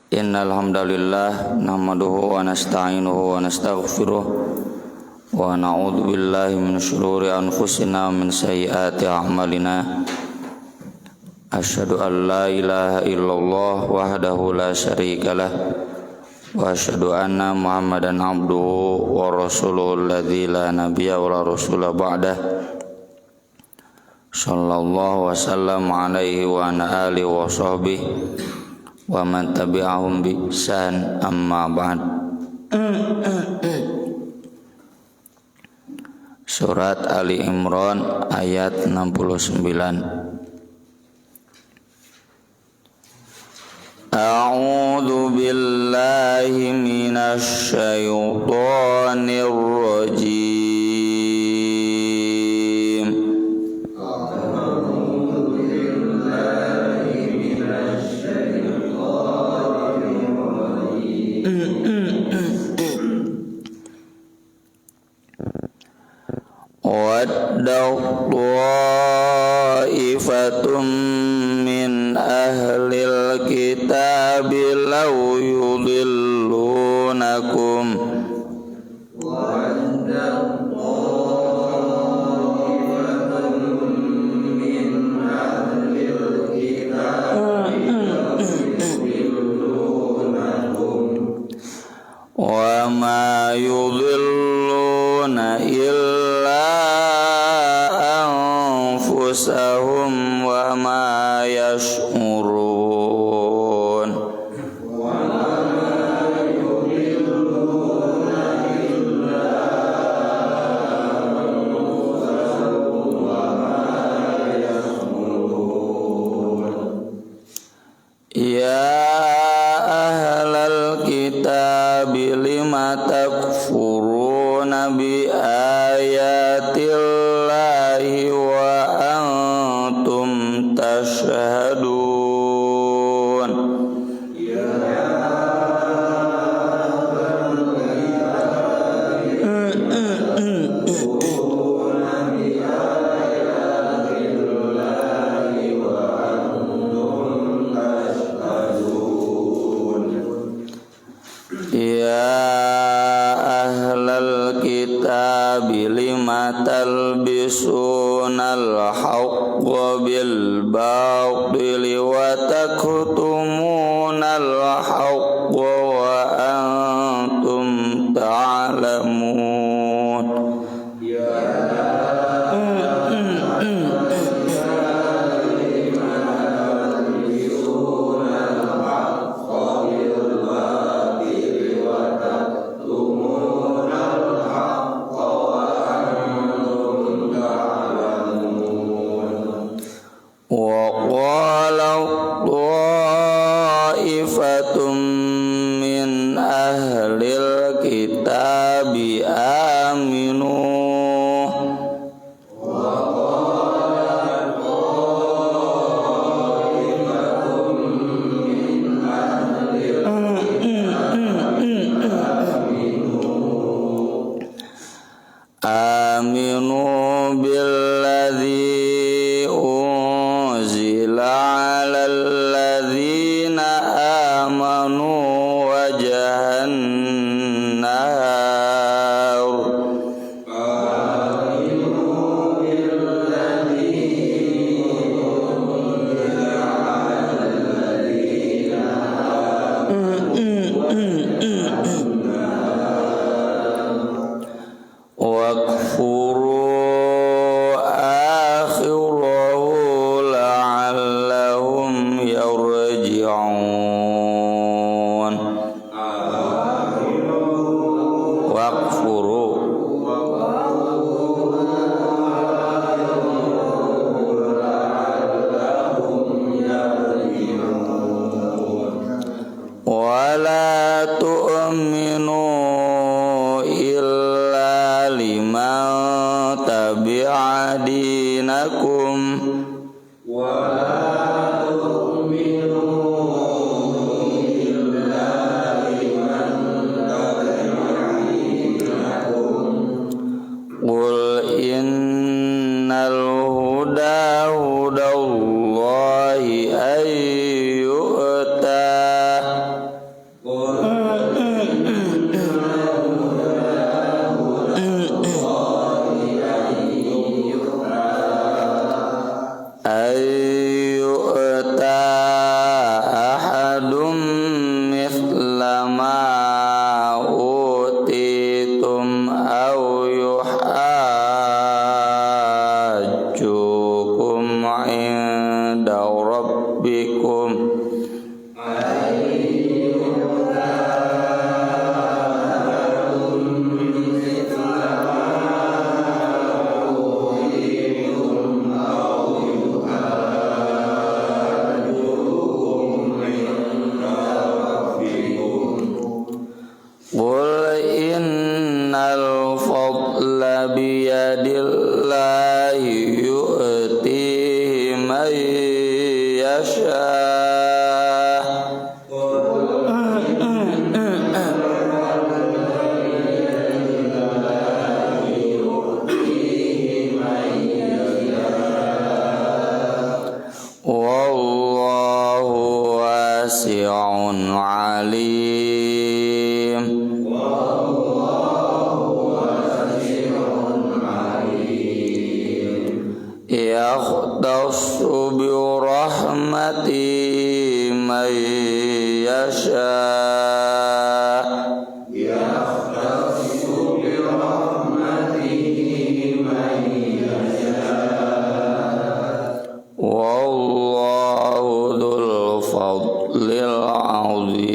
Innal hamdalillah nahmaduhu wa nasta'inuhu wa nastaghfiruh wa na'udzu billahi min shururi anfusina wa min sayyiati a'malina. Asyhadu an la ilaha illallah wahdahu la syarikalah wa asyhadu anna Muhammadan abduhu wa rasuluhu alladzi la nabiyya wa la rasula ba'dah. Sallallahu wa sallam alaihi wa ala alihi wa sahbihi wa man tabi'ahum bi ihsan, amma ba'd. Surat Ali Imran ayat 69. A'udzu billahi minasy syaithanir rajim. Waddaw ta'ifatum min ahlil kitabi law yudillunakum wa ma yudilluna illa anfusahum wa ma yash'urun. Ya ahlal kitabi lima takfuruna bi ayatillahi wa antum tashhadun. Ya ahlal kitabi lima talbisunal haqqa bil batili wa taktumunal haqqa wa antum ta'lamun. Wa qala ta'ifatum min ahlil kitabi aminu billadzi unzila 'alal ladzina amanu wajhan nahar. Wakfuru akhirahu la'allahum yarji'un. Wakfuru wala tu'minu illa liman tabi'a dinakum qul innal huda hudallahi ayyu'ta wasi'un alim. Yakhtassu bi rahmati man yasha. Wallahu dzul fadlil azim.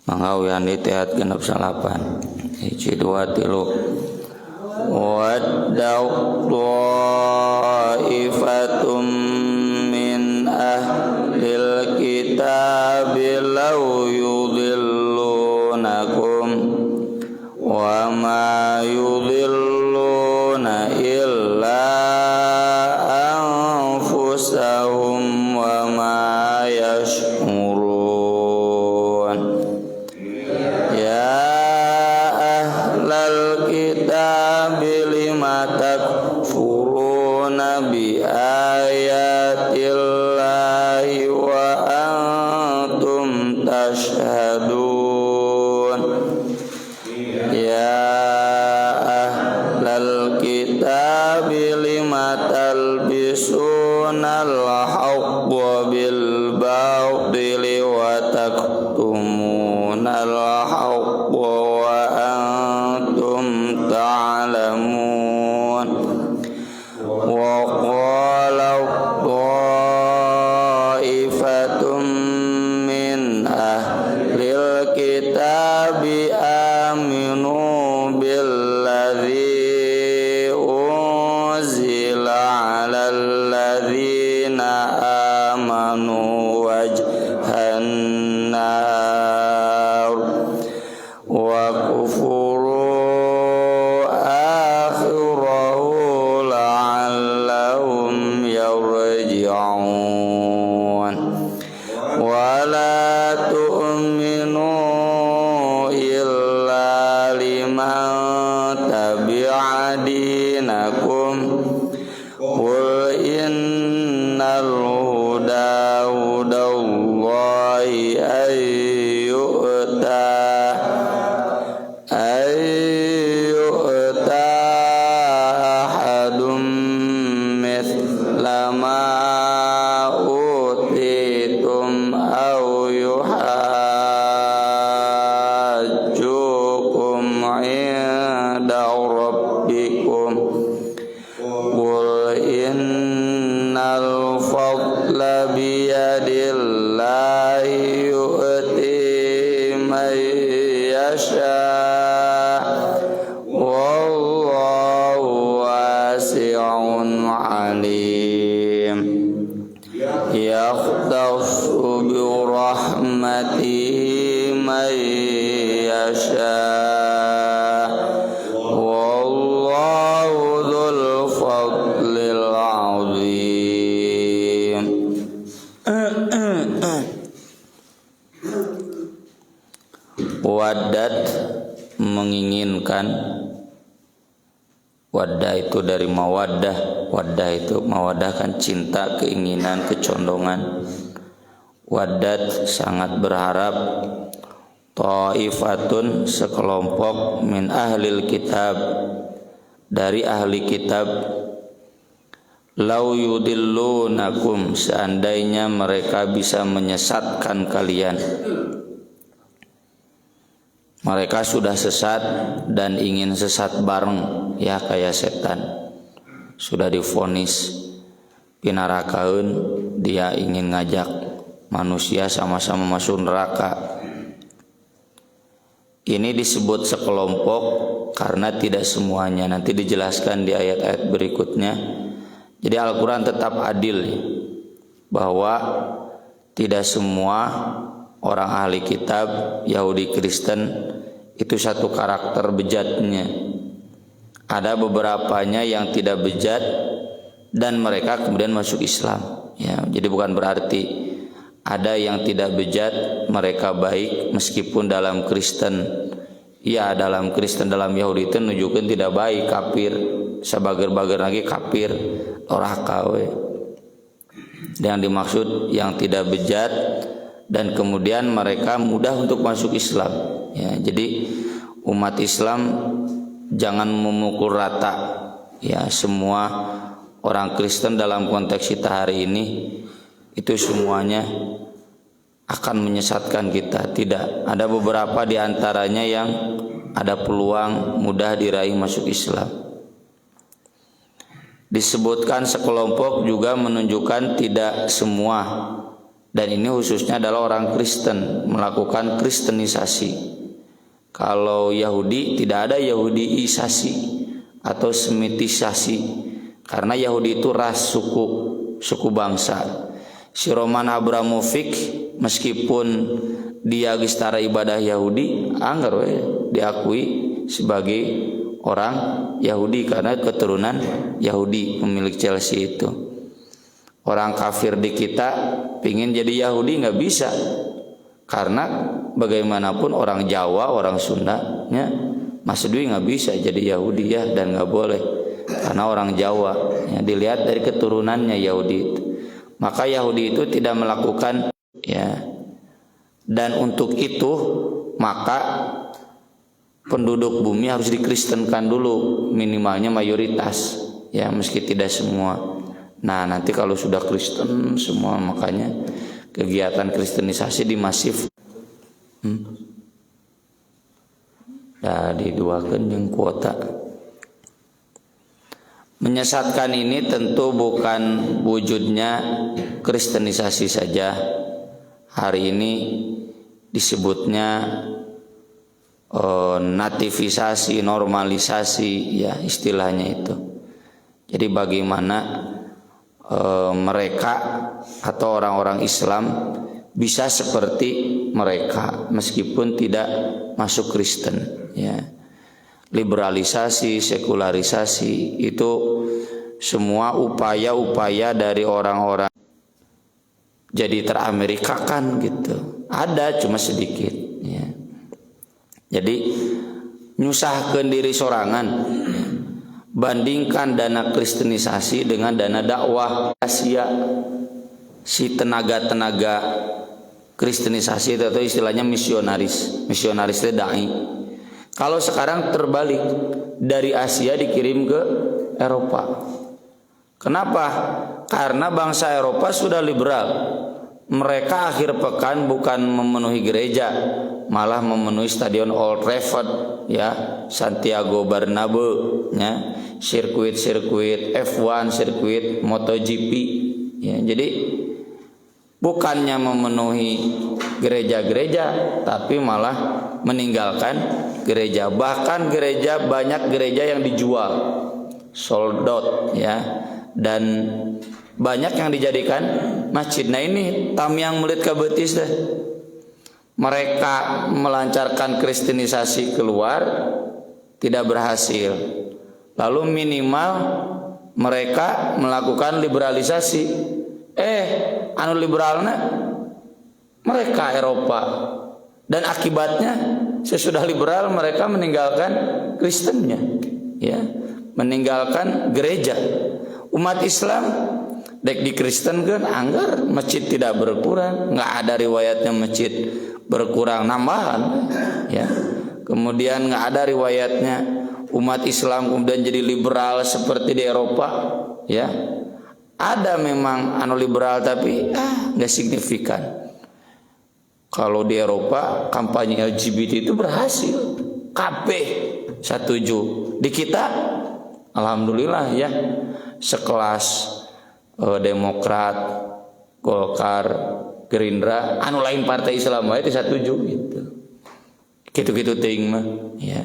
Manggawian itihat genep salapan. Hiji dua tilu. Wadda'u ta'ifatum min ahlil kitabi law yudillunakum wa ma yudilluna illa anfusahum wa ma yash'urun. Ya ahlal kitabi lima takfuruna bi ayatillahi wa antum tashhadun. Ya ahlal kitabi lima talbisunal haqqa bil batili wa taktumunal haqqa wa antum ta'lamun. Wa qala ta'ifatum min ahlil kitabi aminu billadzi unzila 'alal ladzina amanu wajhan nar wa kufuru akhirahu la'allahum yarji'un. Wa la tu'minu illa liman tabi'a dinakum qul innal huda hudallahi ayyu'ta ahadum mithla ma utitum aw yuhajjukum 'inda rabbikum qul innal fadla biyadillahi yu'ti man yasha wallahu wasi'un alim. Yakhtassu bi rahmatihi man yasha wallahu dzul fadlil azim. Wadat menginginkan. Waddah itu dari mawaddah. Waddah itu mawaddah kan cinta, keinginan, kecondongan. Wadat sangat berharap. Ta'ifatun sekelompok min ahlil kitab dari ahli kitab. Lau yudillunakum seandainya mereka bisa menyesatkan kalian. Mereka sudah sesat dan ingin sesat bareng, ya kayak setan. Sudah divonis pinarakaun, dia ingin ngajak manusia sama-sama masuk neraka. Ini disebut sekelompok karena tidak semuanya. Nanti dijelaskan di ayat-ayat berikutnya. Jadi Al-Quran tetap adil, bahwa tidak semua orang ahli kitab, Yahudi, Kristen itu satu karakter bejatnya. Ada beberapanya yang tidak bejat dan mereka kemudian masuk Islam. Ya, jadi bukan berarti ada yang tidak bejat mereka baik meskipun dalam Kristen ya dalam Kristen dalam Yahudi itu nunjukkan tidak baik, kafir, sabager-bager lagi kafir, doraka we. Yang dimaksud yang tidak bejat dan kemudian mereka mudah untuk masuk Islam. Ya, jadi umat Islam jangan memukul rata ya semua orang Kristen dalam konteks kita hari ini itu semuanya akan menyesatkan kita. Tidak, ada beberapa di antaranya yang ada peluang mudah diraih masuk Islam. Disebutkan sekelompok juga menunjukkan tidak semua, dan ini khususnya adalah orang Kristen melakukan kristenisasi. Kalau Yahudi tidak ada Yahudiisasi atau semitisasi, karena Yahudi itu ras, suku bangsa. Si Roman Abramovich meskipun dia gestara ibadah Yahudi, anggar we diakui sebagai orang Yahudi karena keturunan Yahudi, pemilik Chelsea itu. Orang kafir di kita pingin jadi Yahudi nggak bisa, karena bagaimanapun orang Jawa, orang Sunda ya, Mas Dwi nggak bisa jadi Yahudi ya, dan nggak boleh karena orang Jawa ya, dilihat dari keturunannya Yahudi itu. Maka Yahudi itu tidak melakukan ya, dan untuk itu maka penduduk bumi harus dikristenkan dulu, minimalnya mayoritas ya, meski tidak semua. Nah nanti kalau sudah Kristen semua, makanya kegiatan kristenisasi dimasif ya, diduakan yang kuota. Menyesatkan ini tentu bukan wujudnya kristenisasi saja. Hari ini disebutnya nativisasi, normalisasi ya istilahnya itu. Jadi bagaimana mereka atau orang-orang Islam bisa seperti mereka meskipun tidak masuk Kristen ya. Liberalisasi, sekularisasi itu semua upaya-upaya dari orang-orang jadi teramerikakan gitu. Ada cuma sedikit ya. Jadi nyusahkeun diri sorangan ya. Bandingkan dana kristenisasi dengan dana dakwah Asia. Si tenaga-tenaga kristenisasi itu atau istilahnya misionaris itu dai. Kalau sekarang terbalik, dari Asia dikirim ke Eropa. Kenapa? Karena bangsa Eropa sudah liberal. Mereka akhir pekan bukan memenuhi gereja, malah memenuhi stadion Old Trafford ya, Santiago Bernabeu ya, sirkuit F1, sirkuit MotoGP ya. Jadi bukannya memenuhi gereja-gereja, tapi malah meninggalkan gereja. Bahkan gereja, banyak gereja yang dijual, sold out ya, dan banyak yang dijadikan masjid. Nah ini tamiang melit kabetis deh. Mereka melancarkan kristenisasi keluar tidak berhasil. Lalu minimal mereka melakukan liberalisasi. Anu liberalnya mereka Eropa, dan akibatnya sesudah liberal mereka meninggalkan Kristennya ya, meninggalkan gereja. Umat Islam dek di Kristen kan anggar masjid tidak berkurang, nggak ada riwayatnya masjid berkurang, nambahan ya. Kemudian nggak ada riwayatnya umat Islam kemudian jadi liberal seperti di Eropa ya. Ada memang anu liberal tapi nggak signifikan. Kalau di Eropa kampanye LGBT itu berhasil, kabeh setuju. Di kita alhamdulillah ya, sekelas Demokrat, Golkar, Gerindra, anu lain partai Islam itu setuju gitu. Gitu-gitu ting mah ya.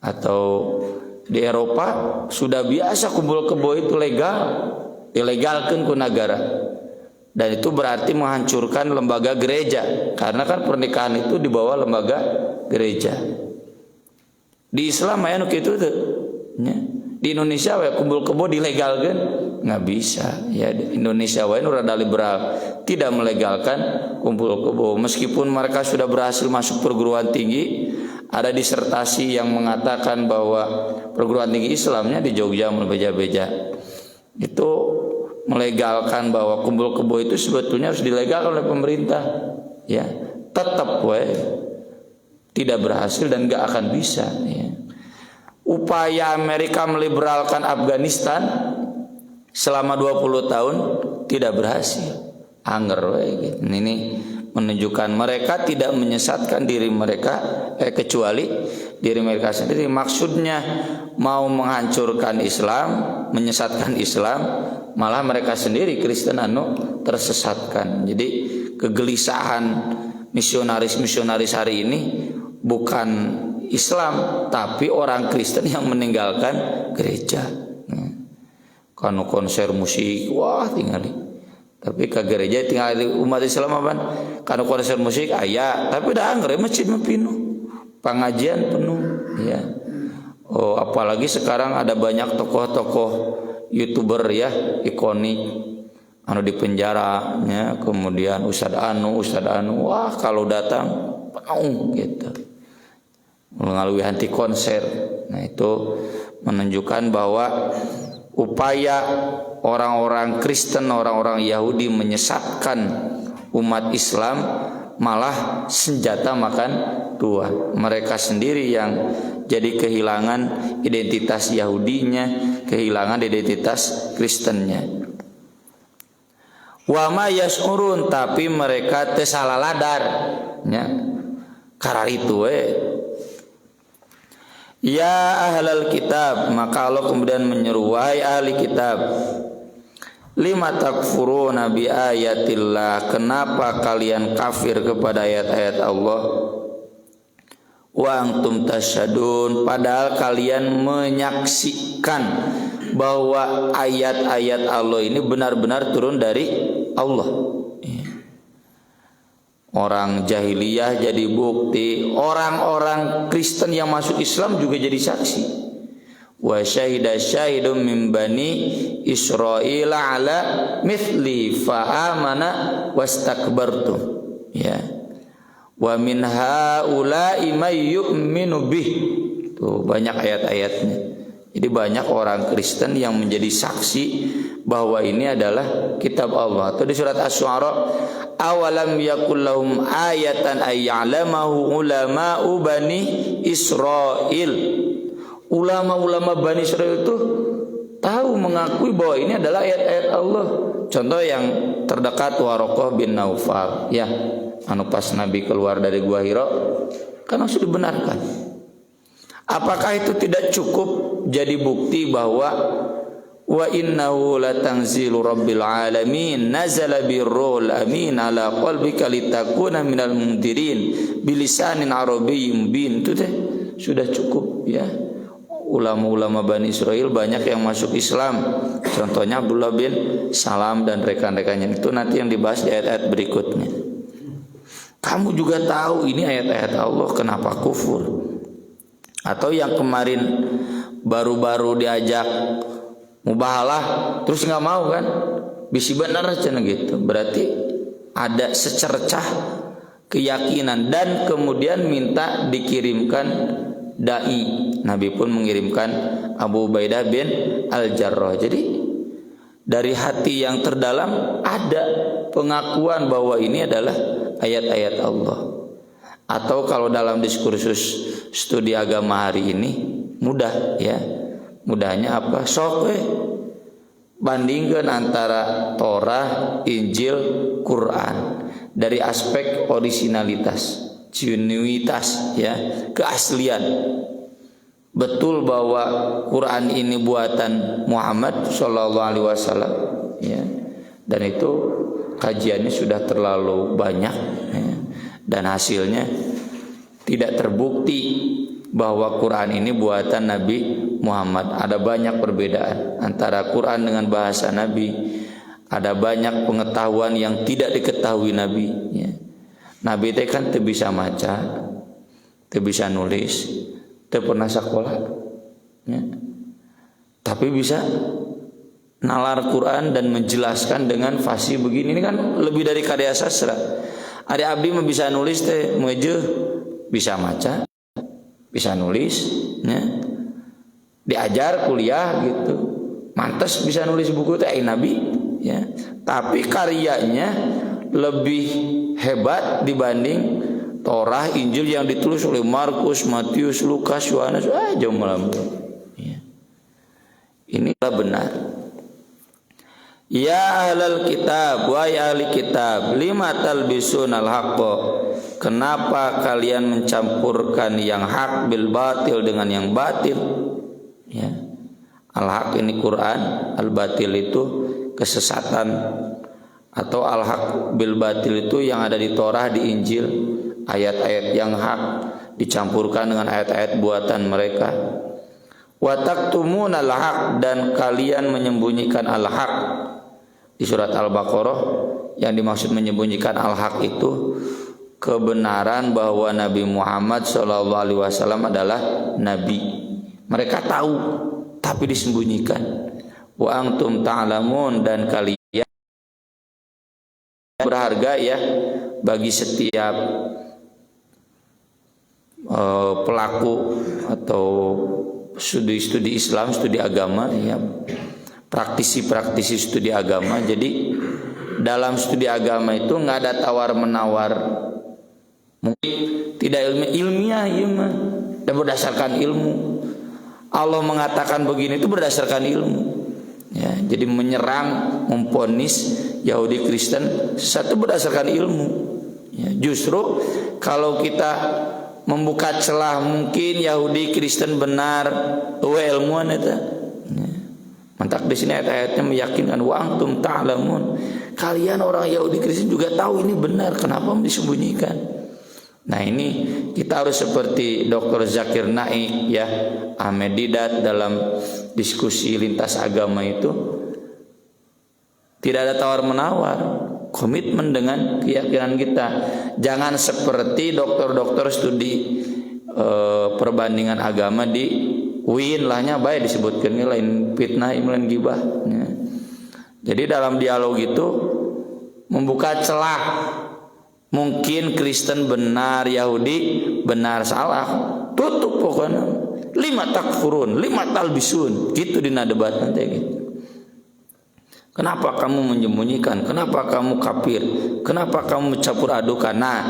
Atau di Eropa sudah biasa kumpul kebo itu legal, dilegalkan ku negara. Dan itu berarti menghancurkan lembaga gereja, karena kan pernikahan itu di bawah lembaga gereja. Di Islam aya nu kitu teh. Ya. Di Indonesia we kumpul kebo dilegalkan nggak bisa ya. Di Indonesia we nu rada liberal tidak melegalkan kumpul kebo, meskipun mereka sudah berhasil masuk perguruan tinggi, Ada disertasi yang mengatakan bahwa perguruan tinggi Islamnya di Jogja beja-beja itu melegalkan bahwa kumpul kebo itu sebetulnya harus dilegalkan oleh pemerintah. Ya, tetap tidak berhasil dan gak akan bisa. Ya. Upaya Amerika meliberalkan Afghanistan selama 20 tahun tidak berhasil. Anger gitu. Ini menunjukkan mereka tidak menyesatkan diri mereka kecuali diri mereka sendiri. Maksudnya mau menghancurkan Islam, menyesatkan Islam, malah mereka sendiri Kristen tersesatkan. Jadi kegelisahan misionaris hari ini bukan Islam tapi orang Kristen yang meninggalkan gereja. Kanu konser musik, wah tinggali. Tapi ke gereja tinggal umat Islam apa? Karena konser musik ayah, tapi dah anggar masjid penuh, pengajian penuh, ya. Oh, apalagi sekarang ada banyak tokoh-tokoh YouTuber ya, ikonik, di penjara, ya. Kemudian Ustadz Anu, wah kalau datang penuh gitu, melalui anti konser. Nah itu menunjukkan bahwa upaya orang-orang Kristen, orang-orang Yahudi menyesatkan umat Islam malah senjata makan tuan. Mereka sendiri yang jadi kehilangan identitas Yahudinya, kehilangan identitas Kristennya. Wa ma yash'urun, tapi mereka teu salaladar nya. Karena itu ya ahlal kitab, maka Allah kemudian menyeru, wahai ahli kitab, lima takfuruna bi ayatillah, kenapa kalian kafir kepada ayat-ayat Allah, wa antum tasyadun, padahal kalian menyaksikan bahwa ayat-ayat Allah ini benar-benar turun dari Allah. Orang jahiliyah jadi bukti, orang-orang Kristen yang masuk Islam juga jadi saksi. Wa syahida syahidum min bani Israil ala mithli fa amana wastakbartum. Ya. Wa min haula'i may yu'minu bih. Tuh banyak ayat-ayatnya. Jadi banyak orang Kristen yang menjadi saksi bahwa ini adalah kitab Allah. Atau di surat Asy-Syu'ara, awalam yakul lahum ayatan ay ya'lamahu ulama'u bani Israil. Ulama-ulama Bani Israil itu tahu mengakui bahwa ini adalah ayat-ayat Allah. Contoh yang terdekat Waraqah bin Naufal, ya, pas Nabi keluar dari Gua Hira kan harus dibenarkan. Apakah itu tidak cukup jadi bukti bahwa wa innahu latanzilu rabbil alamin nazala birruhul amin ala qalbika litakuna minal mundirin bilisanin arabiyyin mubin? Itu sudah cukup, ya. Ulama-ulama Bani Israil banyak yang masuk Islam. Contohnya Abdullah bin Salam dan rekan-rekannya. Itu nanti yang dibahas di ayat-ayat berikutnya. Kamu juga tahu ini ayat-ayat Allah, kenapa kufur? Atau yang kemarin baru-baru diajak mubahalah terus nggak mau kan? Bisi benar aja gitu. Berarti ada secercah keyakinan dan kemudian minta dikirimkan dai. Nabi pun mengirimkan Abu Ubaidah bin Al-Jarrah. Jadi dari hati yang terdalam ada pengakuan bahwa ini adalah ayat-ayat Allah. Atau kalau dalam diskursus studi agama hari ini mudah, ya. Mudahnya apa? Sok bandingkan antara Torah, Injil, Quran dari aspek originalitas, genuinitas, ya, keaslian. Betul bahwa Quran ini buatan Muhammad Shallallahu Alaihi Wasallam, ya, dan itu kajiannya sudah terlalu banyak, ya, dan hasilnya tidak terbukti bahwa Quran ini buatan Nabi Muhammad. Ada banyak perbedaan antara Quran dengan bahasa Nabi. Ada banyak pengetahuan yang tidak diketahui Nabi, ya. Nabi itu kan tidak bisa baca, tidak bisa nulis, tidak pernah sekolah, ya. Tapi bisa nalar Quran dan menjelaskan dengan fasih begini. Ini kan lebih dari karya sastra. Ada abdi bisa nulis teh, bisa baca, bisa nulis, ya. Diajar kuliah gitu, mantes bisa nulis buku teh Nabi, ya. Tapi karyanya lebih hebat dibanding Torah, Injil yang ditulis oleh Markus, Matius, Lukas, Yohanes, jauh melampaui. Ya. Inilah benar. Ya ahlal kitab, wahai ahli kitab, lima talbisunal haqqa. Kenapa kalian mencampurkan yang hak bil batil dengan yang batil? Ya. Al-haq ini Quran, al-batil itu kesesatan, atau al-haq bil batil itu yang ada di Torah, di Injil, ayat-ayat yang hak dicampurkan dengan ayat-ayat buatan mereka. Wa taktumunal haq, dan kalian menyembunyikan al-haq. Di surat Al-Baqarah yang dimaksud menyembunyikan al-haq itu kebenaran bahwa Nabi Muhammad SAW adalah Nabi. Mereka tahu tapi disembunyikan. Wa antum ta'lamun, dan kalian berharga ya bagi setiap pelaku atau studi Islam, studi agama, ya, praktisi studi agama. Jadi dalam studi agama itu nggak ada tawar menawar, mungkin tidak ilmiah, dan berdasarkan ilmu. Allah mengatakan begini itu berdasarkan ilmu. Ya, jadi menyerang, memponis Yahudi Kristen satu berdasarkan ilmu. Ya, justru kalau kita membuka celah mungkin Yahudi Kristen benar, ilmuwan itu. Mantak di sini ayat-ayatnya meyakinkan wa antum ta'lamun. Kalian orang Yahudi Kristen juga tahu ini benar, kenapa disembunyikan? Nah, ini kita harus seperti Dr. Zakir Naik, ya, Ahmed Didat dalam diskusi lintas agama itu tidak ada tawar menawar, komitmen dengan keyakinan kita. Jangan seperti dokter-dokter studi perbandingan agama di UIN lahnya baik disebutkan lain fitnah, lain gibah. Ya. Jadi dalam dialog itu membuka celah. Mungkin Kristen benar, Yahudi benar, salah. Tutup pokoknya. Lima takfurun, lima talbisun. Gitu di debat nanti gitu. Kenapa kamu menyembunyikan? Kenapa kamu kafir? Kenapa kamu mencampur adukan? Nah,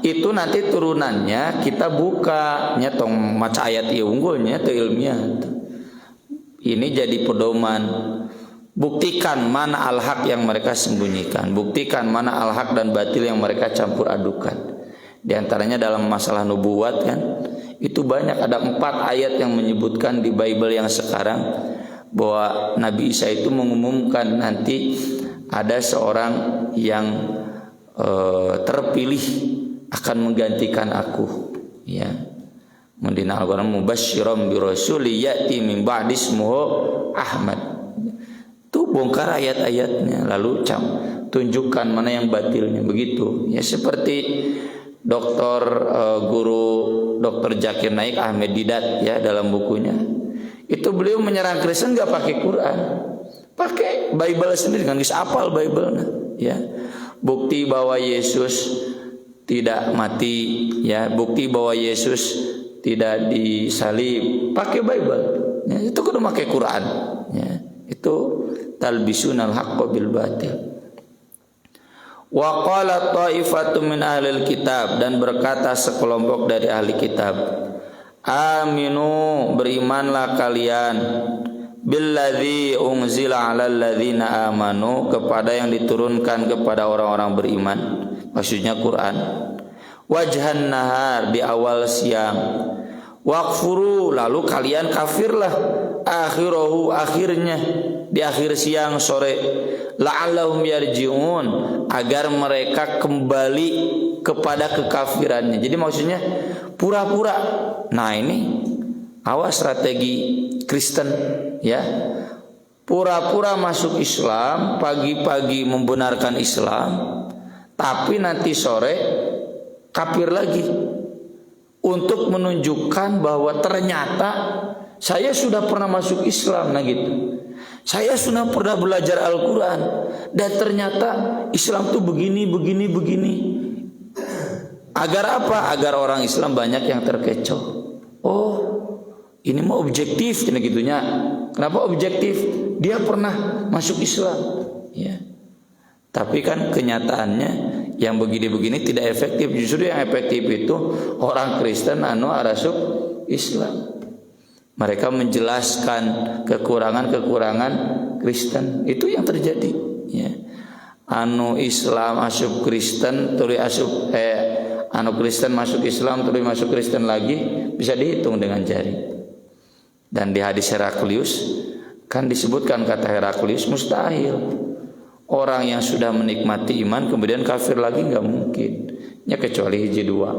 itu nanti turunannya kita buka nyetong maca ayat ieu unggulnya teu ilmiah. Ini jadi pedoman. Buktikan mana al-haq yang mereka sembunyikan, buktikan mana al-haq dan batil yang mereka campur adukan. Di antaranya dalam masalah nubuat kan, itu banyak, ada 4 ayat yang menyebutkan di Bible yang sekarang bahwa Nabi Isa itu mengumumkan nanti ada seorang yang terpilih akan menggantikan aku, ya. Mendina Al-Quran mubasysyiran bi rasuli ya'ti min ba'di ismuhu Ahmad. Itu bongkar ayat-ayatnya, lalu tunjukkan mana yang batilnya, begitu. Ya seperti guru Dr. Zakir Naik Ahmed Didat, ya, dalam bukunya. Itu beliau menyerang Kristen nggak pakai Quran, pakai Bible sendiri, kan bisa apal Bible, ya. Bukti bahwa Yesus tidak mati, ya, bukti bahwa Yesus tidak disalib, pakai Bible. Ya, itu kudu pakai Quran, ya. Itu talbisunal haqqo bil batil. Wa qala ta'ifatun min ahlil kitab, dan berkata sekelompok dari ahli kitab, aminu, berimanlah kalian, billadzi unzila 'alal ladzina amanu, kepada yang diturunkan kepada orang-orang beriman, maksudnya Quran. Wajhan nahar, di awal siang. Waqfuru, lalu kalian kafirlah, akhirahu, akhirnya, di akhir siang sore. La'allahum yarji'un, agar mereka kembali kepada kekafirannya. Jadi maksudnya pura-pura. Nah, ini awas strategi Kristen, ya. Pura-pura masuk Islam, pagi-pagi membenarkan Islam, tapi nanti sore kafir lagi, untuk menunjukkan bahwa ternyata saya sudah pernah masuk Islam, nah gitu. Saya sudah pernah belajar Al-Quran, dan ternyata Islam tuh begini. Agar apa? Agar orang Islam banyak yang terkecoh. Oh, ini mah objektif gitunya. Kenapa objektif? Dia pernah masuk Islam, ya. Tapi kan kenyataannya yang begini-begini tidak efektif. Justru yang efektif itu orang Kristen arasuk Islam. Mereka menjelaskan kekurangan-kekurangan Kristen. Itu yang terjadi, ya. Islam asup Kristen, tuluy asup Kristen masuk Islam, tuluy masuk Kristen lagi, bisa dihitung dengan jari. Dan di hadis Heraklius kan disebutkan kata Heraklius, mustahil orang yang sudah menikmati iman kemudian kafir lagi, nggak mungkin. Ya kecuali hiji dua.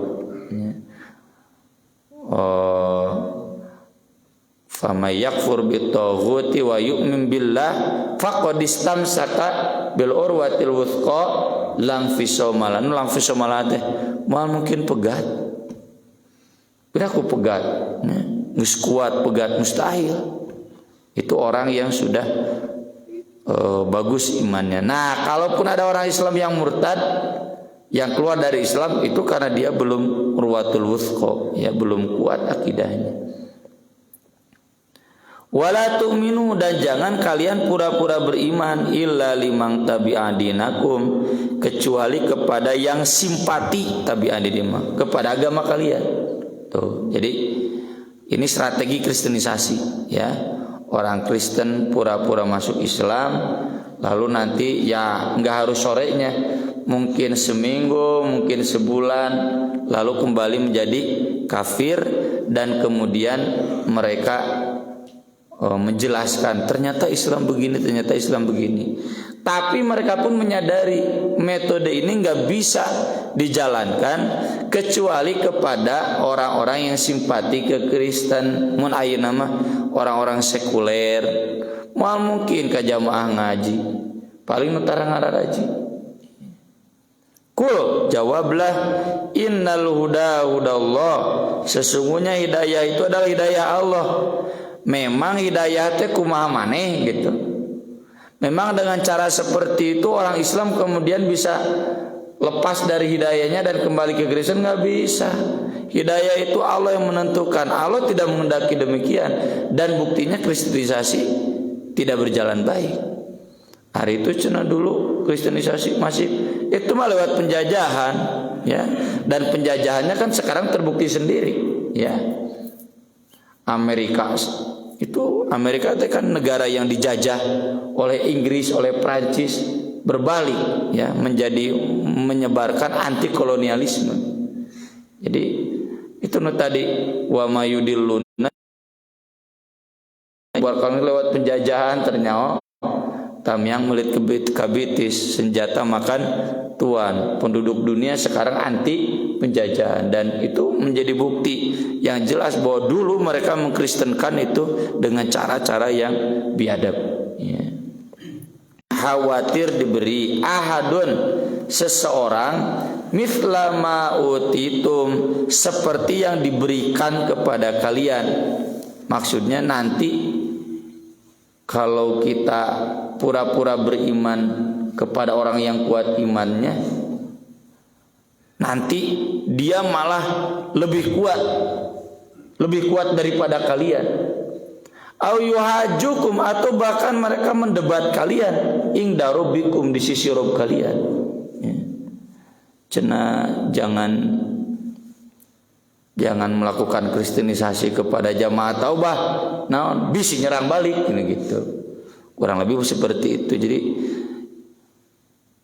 Ya. Famay yakfur bitaghuti wa yu'min billah faqad istamsaka bil urwatil wuthqa lang fisomala. Lang fisomala teh moal mungkin pegat. Bila aku pegat, geus kuat pegat, mustahil. Itu orang yang sudah bagus imannya. Nah, kalaupun ada orang Islam yang murtad, yang keluar dari Islam, itu karena dia belum urwatul wuthqa, ya, belum kuat akidahnya. Wala tu'minu, dan jangan kalian pura-pura beriman illa liman tabi'a dinakum, kecuali kepada yang simpati tabi'a dinima, kepada agama kalian. Tuh, jadi ini strategi kristenisasi, ya. Orang Kristen pura-pura masuk Islam, lalu nanti ya nggak harus sorenya, mungkin seminggu, mungkin sebulan, lalu kembali menjadi kafir, dan kemudian mereka menjelaskan ternyata Islam begini, ternyata Islam begini. Tapi mereka pun menyadari metode ini nggak bisa dijalankan kecuali kepada orang-orang yang simpati ke Kristen. Mun ayeuna mah orang-orang sekuler, moal mungkin ka jamaah ngaji, paling nu tarang ngararaji. Kul, jawablah, innal huda hudallah, sesungguhnya hidayah itu adalah hidayah Allah. Memang hidayah teh kumaha maneh gitu. Memang dengan cara seperti itu orang Islam kemudian bisa lepas dari hidayahnya dan kembali ke Kristen? Nggak bisa. Hidayah itu Allah yang menentukan. Allah tidak menghendaki demikian, dan buktinya kristenisasi tidak berjalan baik. Hari itu cenah dulu kristenisasi masih itu mah lewat penjajahan, ya. Dan penjajahannya kan sekarang terbukti sendiri, ya. Amerika itu kan negara yang dijajah oleh Inggris, oleh Prancis, berbalik, ya, menjadi menyebarkan anti kolonialisme. Jadi itu tadi wa mayudilluna lewat penjajahan, ternyata tamyang melit kabitis, senjata makan tuan. Penduduk dunia sekarang anti penjajahan, dan itu menjadi bukti yang jelas bahwa dulu mereka mengkristenkan itu dengan cara-cara yang biadab, ya. Khawatir diberi ahadun, seseorang, mithla ma utitum, seperti yang diberikan kepada kalian. Maksudnya nanti kalau kita pura-pura beriman kepada orang yang kuat imannya, nanti dia malah lebih kuat daripada kalian. Au yuhajukum, atau bahkan mereka mendebat kalian, inda rabbikum, di sisi Rabb kalian, ya. Cenah jangan melakukan kristenisasi kepada jamaah taubah, nah bisi nyerang balik gitu. Kurang lebih seperti itu. Jadi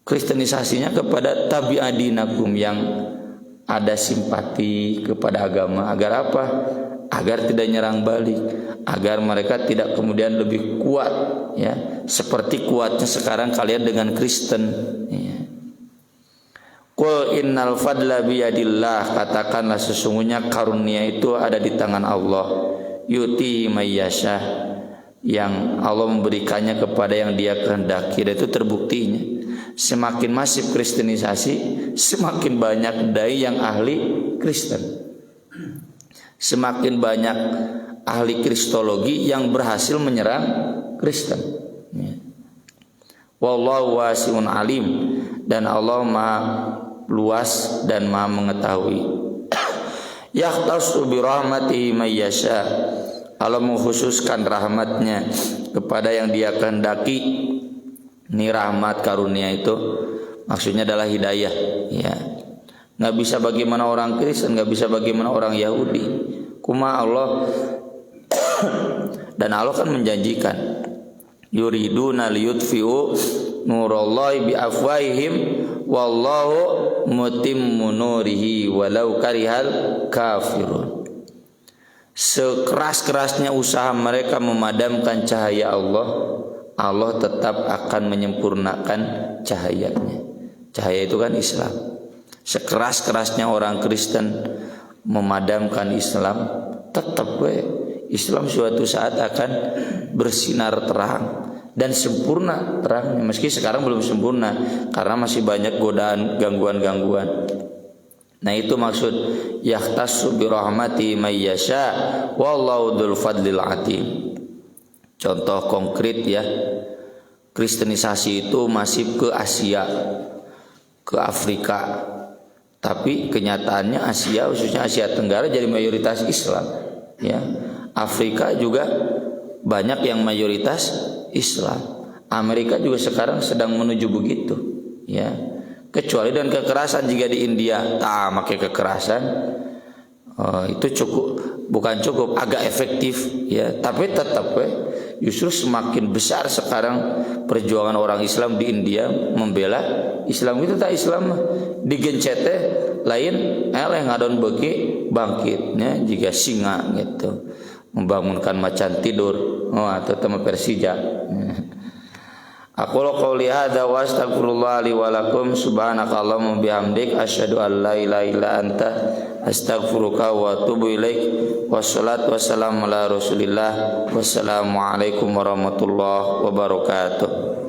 kristenisasinya kepada tabi'adinakum, yang ada simpati kepada agama. Agar apa? Agar tidak nyerang balik, agar mereka tidak kemudian lebih kuat, ya, seperti kuatnya sekarang kalian dengan Kristen, ya. Qul innal fadla biyadillah, katakanlah sesungguhnya karunia itu ada di tangan Allah. Yuti mayyasha, yang Allah memberikannya kepada yang Dia kehendaki. Dan itu terbuktinya semakin masif kristenisasi, semakin banyak dai yang ahli Kristen, semakin banyak ahli kristologi yang berhasil menyerang Kristen, ya. Wallahu wasi'un alim, dan Allah Maha luas dan Maha mengetahui. Yahtassu bi rahmatihi may yasha. Allah mengkhususkan rahmatnya kepada yang Dia kehendaki. Ini rahmat karunia itu maksudnya adalah hidayah, ya. Nggak bisa bagaimana orang Kristen, nggak bisa bagaimana orang Yahudi. Kuma Allah dan Allah kan menjanjikan, yuriduna liyutfi'u nurallahi bi afwahihim wallahu mutimmu nurihi walau karihal kafirun. Sekeras-kerasnya usaha mereka memadamkan cahaya Allah, Allah tetap akan menyempurnakan cahayanya. Cahaya itu kan Islam. Sekeras-kerasnya orang Kristen memadamkan Islam, tetap Islam suatu saat akan bersinar terang dan sempurna terangnya. Meski sekarang belum sempurna karena masih banyak godaan, gangguan-gangguan. Nah itu maksud yahtassu bi rahmati may yasha wallahu dzul fadlil atim. Contoh konkret ya, kristenisasi itu masih ke Asia, ke Afrika. Tapi kenyataannya Asia, khususnya Asia Tenggara jadi mayoritas Islam, ya. Afrika juga banyak yang mayoritas Islam. Amerika juga sekarang sedang menuju begitu, ya. Kecuali dan kekerasan jika di India pakai kekerasan, itu bukan cukup, agak efektif, ya. Tapi tetap justru semakin besar sekarang perjuangan orang Islam di India membela Islam. Itu tak Islam digencete lain eleh ngadon beki bangkitnya jika singa gitu membangunkan macan tidur atau tema Persija. Aku qouli hadza wa astaghfirullah li wa lakum subhanakallahumma bihamdik asyhadu an la ilaha illa anta astaghfiruka wa atubu ilaik. Wassalatu wassalamu ala Rasulillah. Wassalamu alaikum warahmatullahi wabarakatuh.